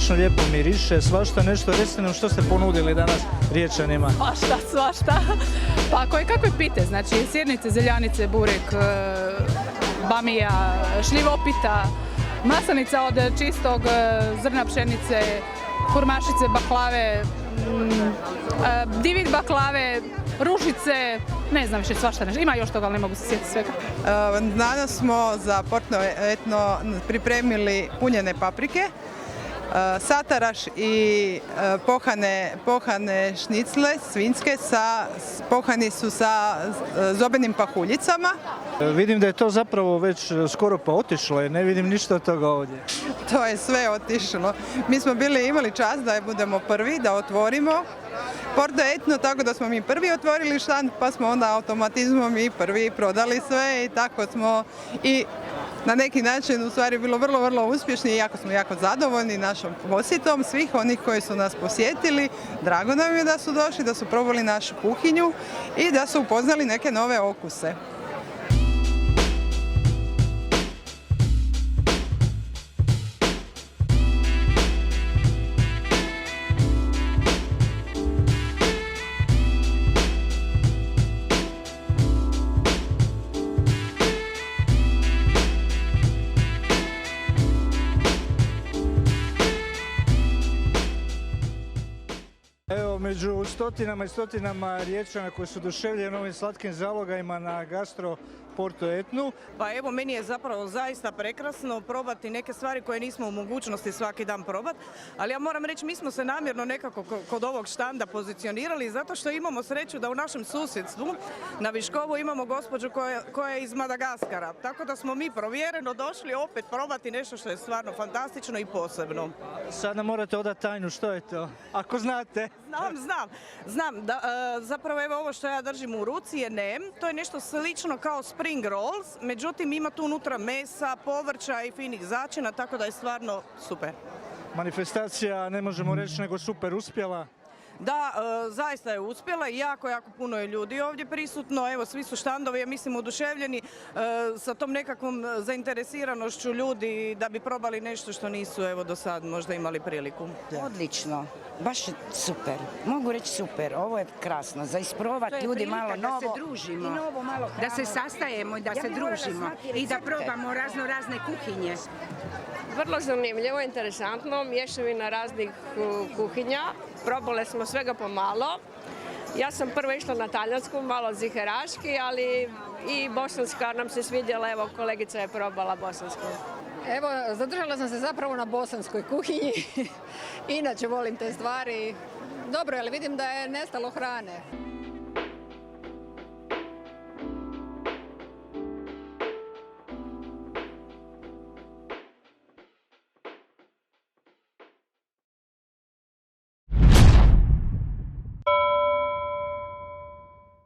strašno lijepo miriše, svašta nešto. Recite nam što ste ponudili danas Riječanima. Svašta. Pa koje kakve pite, znači sirnice, zeljanice, burek, bamija, šljivopita, masanica od čistog zrna pšenice, kurmašice, baklave, divid baklave, ružice, ne znam više svašta nešto. Ima još toga, ali ne mogu se sjetiti svega. Danas smo za Porto Etno pripremili punjene paprike, sataraš i pohane šnicle svinjske, pohani su sa zobenim pahuljicama. Vidim da je to zapravo već skoro pa otišlo, jer ne vidim ništa od toga ovdje. To je sve otišlo. Mi smo imali čast da budemo prvi, da otvorimo Porto Etno, tako da smo mi prvi otvorili štand, pa smo onda automatizmom i prvi prodali sve i tako smo i na neki način u stvari bilo vrlo, vrlo uspješni i jako smo jako zadovoljni našom posjetom svih onih koji su nas posjetili. Drago nam je da su došli, da su probali našu kuhinju i da su upoznali neke nove okuse. Evo, među stotinama i stotinama Riječana koji su oduševljeni ovim slatkim zalogajima na Gastro Porto Etnu. Pa evo, meni je zapravo zaista prekrasno probati neke stvari koje nismo u mogućnosti svaki dan probati, ali ja moram reći, mi smo se namjerno nekako kod ovog štanda pozicionirali zato što imamo sreću da u našem susjedstvu na Viškovu imamo gospođu koja je iz Madagaskara, tako da smo mi provjereno došli opet probati nešto što je stvarno fantastično i posebno. Sada morate odati tajnu, što je to? Ako znate. Znam. Zapravo evo ovo što ja držim u ruci je nem, to je nešto slično kao spring rolls, međutim ima tu unutra mesa, povrća i finih začina, tako da je stvarno super. Manifestacija, ne možemo reći nego super uspjela. Da, zaista je uspjela i jako puno je ljudi ovdje prisutno. Evo, svi su štandovi, ja mislim, oduševljeni sa tom nekakvom zainteresiranošću ljudi da bi probali nešto što nisu evo do sad možda imali priliku. Odlično, baš super. Mogu reći super, ovo je krasno. Za isprobati ljudi malo novo. Da se družimo, da se sastajemo i da se družimo i da probamo razne kuhinje. Vrlo zanimljivo, interesantno, mješavina raznih kuhinja. Probale smo svega pomalo. Ja sam prvo išla na talijansku, malo ziheraški, ali i bosanska nam se svidjela. Evo, kolegica je probala bosansku. Evo, zadržala sam se zapravo na bosanskoj kuhinji. Inače volim te stvari. Dobro, ali vidim da je nestalo hrane.